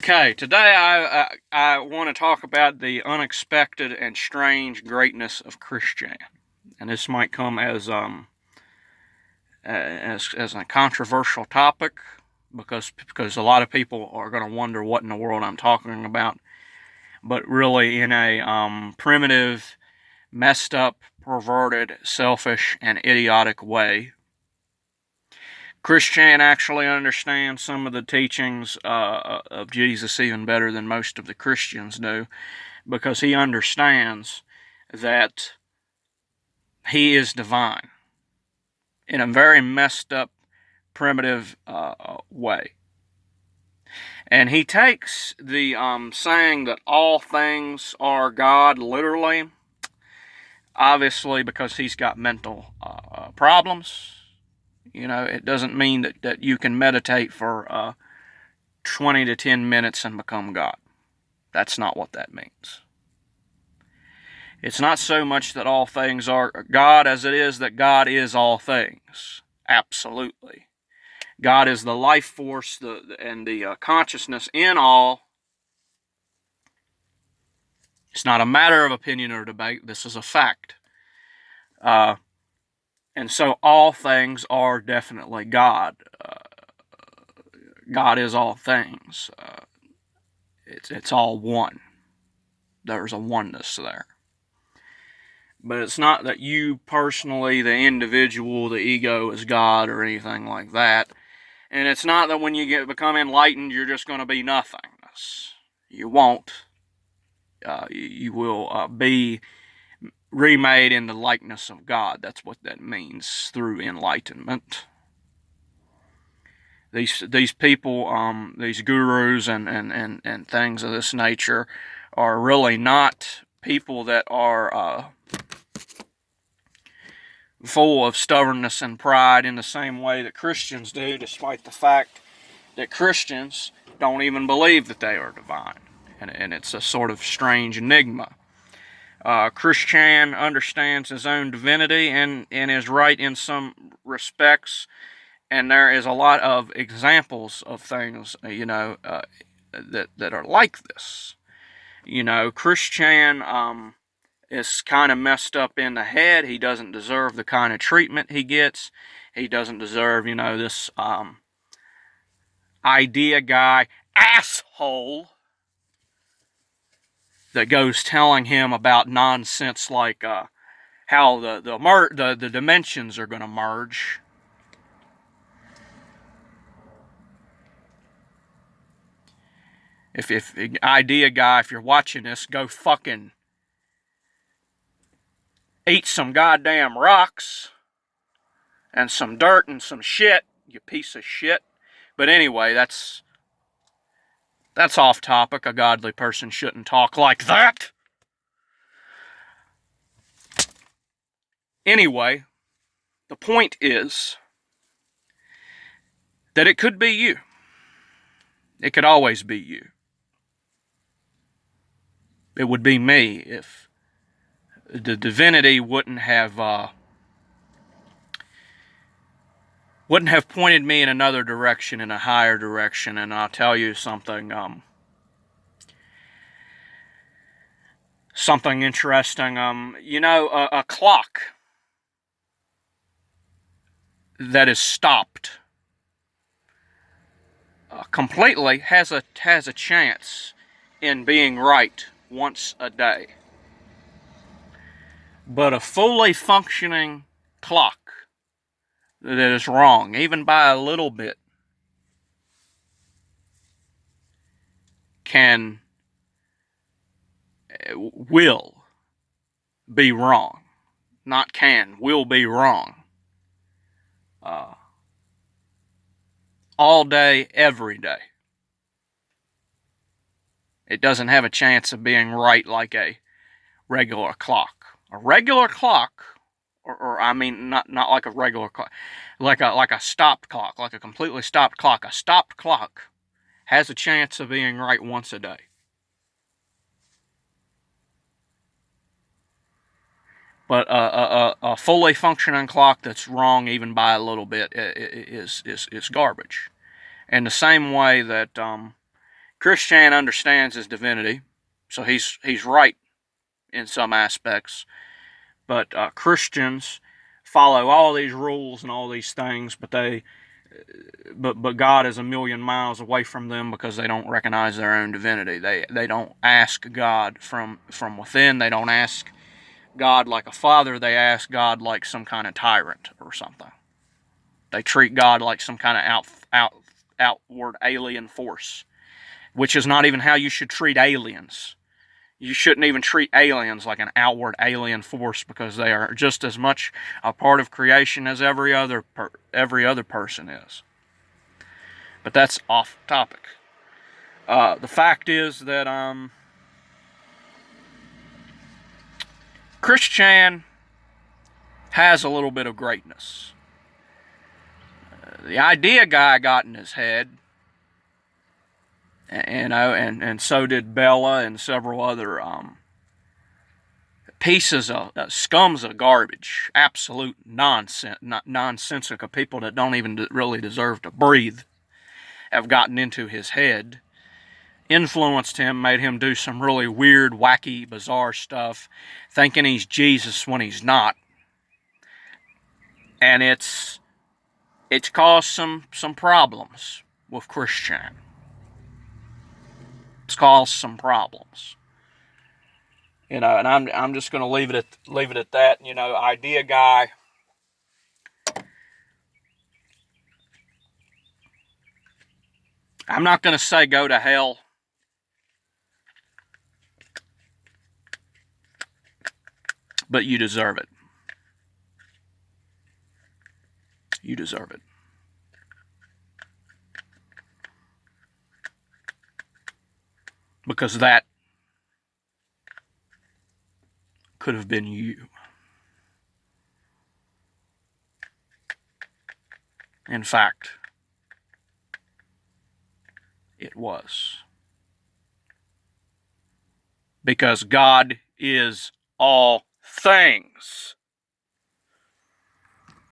Okay, today I want to talk about the unexpected and strange greatness of Christianity, and this might come as a controversial topic because a lot of people are going to wonder what in the world I'm talking about, but really in a primitive, messed up, perverted, selfish, and idiotic way. Christian actually understands some of the teachings of Jesus even better than most of the Christians do, because he understands that he is divine in a very messed up, primitive way. And he takes the saying that all things are God literally, obviously, because he's got mental problems. You know, it doesn't mean that you can meditate for 20 to 10 minutes and become God. That's not what that means. It's not so much that all things are God as it is that God is all things. Absolutely. God is the life force and the consciousness in all. It's not a matter of opinion or debate. This is a fact. And so all things are definitely God. God is all things. It's all one. There's a oneness there. But it's not that you personally, the individual, the ego is God or anything like that. And it's not that when you become enlightened, you're just going to be nothingness. You won't. You will be remade in the likeness of God. That's what that means through enlightenment. These people, these gurus and things of this nature are really not people that are full of stubbornness and pride in the same way that Christians do, despite the fact that Christians don't even believe that they are divine. And it's a sort of strange enigma. Christian understands his own divinity and is right in some respects, and there is a lot of examples of things, that are like this. Christian is kind of messed up in the head. He doesn't deserve the kind of treatment he gets. He doesn't deserve, this idea guy asshole that goes telling him about nonsense like how the dimensions are going to merge. If idea guy, if you're watching this, go fucking eat some goddamn rocks and some dirt and some shit, you piece of shit. But anyway, that's off topic. A godly person shouldn't talk like that. Anyway, the point is that it could be you. It could always be you. It would be me if the divinity wouldn't have pointed me in another direction, in a higher direction. And I'll tell you something, something interesting. A clock that is stopped completely has a chance in being right once a day. But a fully functioning clock that is wrong, even by a little bit, will be wrong. Not can, will be wrong. All day, every day. It doesn't have a chance of being right like a regular clock. A regular clock, or I mean, not like a regular clock, like a stopped clock, like a completely stopped clock. A stopped clock has a chance of being right once a day. But a fully functioning clock that's wrong even by a little bit is garbage. And the same way that Christian understands his divinity, so he's right in some aspects. But Christians follow all these rules and all these things, but God is a million miles away from them because they don't recognize their own divinity. They don't ask God from within. They don't ask God like a father. They ask God like some kind of tyrant or something. They treat God like some kind of outward alien force, which is not even how you should treat aliens. You shouldn't even treat aliens like an outward alien force, because they are just as much a part of creation as every other person is. But that's off topic. The fact is that Christian has a little bit of greatness. The idea guy got in his head, and so did Bella and several other pieces of scums of garbage, absolute nonsensical people that don't even really deserve to breathe, have gotten into his head, influenced him, made him do some really weird, wacky, bizarre stuff, thinking he's Jesus when he's not, and it's caused some problems with Christian. It's caused some problems, and I'm just going to leave it at that. Idea guy. I'm not going to say go to hell, but you deserve it. You deserve it. Because that could have been you. In fact, it was. Because God is all things.